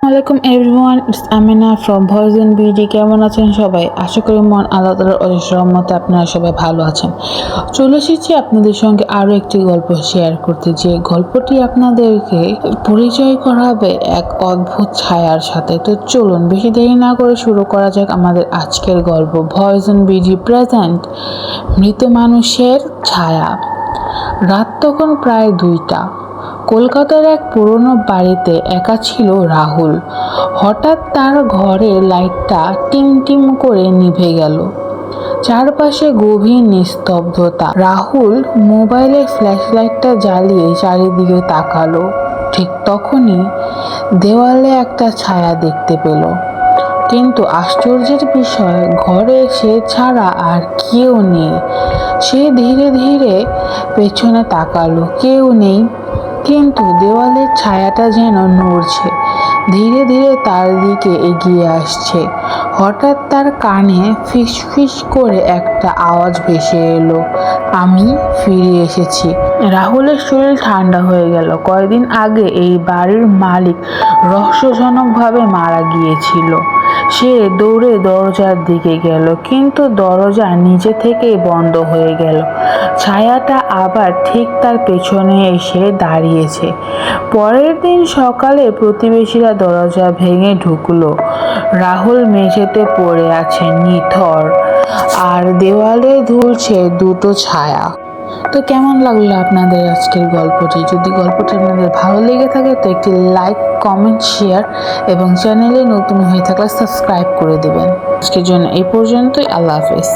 আসসালামু আলাইকুম everyone, it's Amina from voice and BD. কেমন আছেন সবাই? আশা করি মন আল্লাহ তাআলার অশেষ রহমতে আপনারা সবাই ভালো আছেন। চলে এসেছি আপনাদের সঙ্গে আরও একটি গল্প শেয়ার করতে, যে গল্পটি আপনাদেরকে পরিচয় করাবে এক অদ্ভুত ছায়ার সাথে। তো চলুন বেশি দেরি না করে শুরু করা যাক আমাদের আজকের গল্প। ভয়েস এন্ড বিডি প্রেজেন্ট মৃত মানুষের ছায়া। রাত তখন প্রায় 2টা। কলকাতার এক পুরনো বাড়িতে একা ছিল রাহুল। হঠাৎ তার ঘরের লাইটটা টিম টিম করে নিভে গেল। চারপাশে গভীর নিস্তব্ধতা। রাহুল মোবাইলের ফ্ল্যাশ লাইটটা জ্বালিয়ে চারিদিকে তাকালো। ঠিক তখনই দেওয়ালে একটা ছায়া দেখতে পেল। কিন্তু আশ্চর্যের বিষয়, ঘরে সে ছাড়া আর কেউ নেই। সে ধীরে ধীরে পেছনে তাকালো, কেউ নেই, কিন্তু দেওয়ালের ছায়াটা যেন নড়ছে, ধীরে ধীরে তার দিকে এগিয়ে আসছে। হঠাৎ তার কানে ফিস ফিস করে একটা আওয়াজ ভেসে এলো, আমি ফিরে এসেছি। রাহুলের শরীর ঠান্ডা হয়ে গেল। কয়েকদিন আগে এই বাড়ির মালিক রহস্যজনকভাবে মারা গিয়েছিল। সে দৌড়ে দরজার দিকে গেল, কিন্তু দরজা নিজে থেকেই বন্ধ হয়ে গেল। ছায়াটা আবার ঠিক তার পেছনে এসে দাঁড়িয়েছে। পরের দিন সকালে প্রতিবেশীরা দরজা ভেঙে ঢুকলো। রাহুল মেঝেতে পড়ে আছে নিথর, আর দেওয়ালে ঝুলছে দুটো ছায়া। তো কেমন লাগলো আপনাদের আজকের গল্পটি? যদি গল্পটি আপনাদের ভালো লেগে থাকে তো একটি লাইক, কমেন্ট, শেয়ার এবং চ্যানেলে নতুন হয়ে থাকলে সাবস্ক্রাইব করে দেবেন। আজকের জন্য এই পর্যন্তই। আল্লাহ হাফেজ।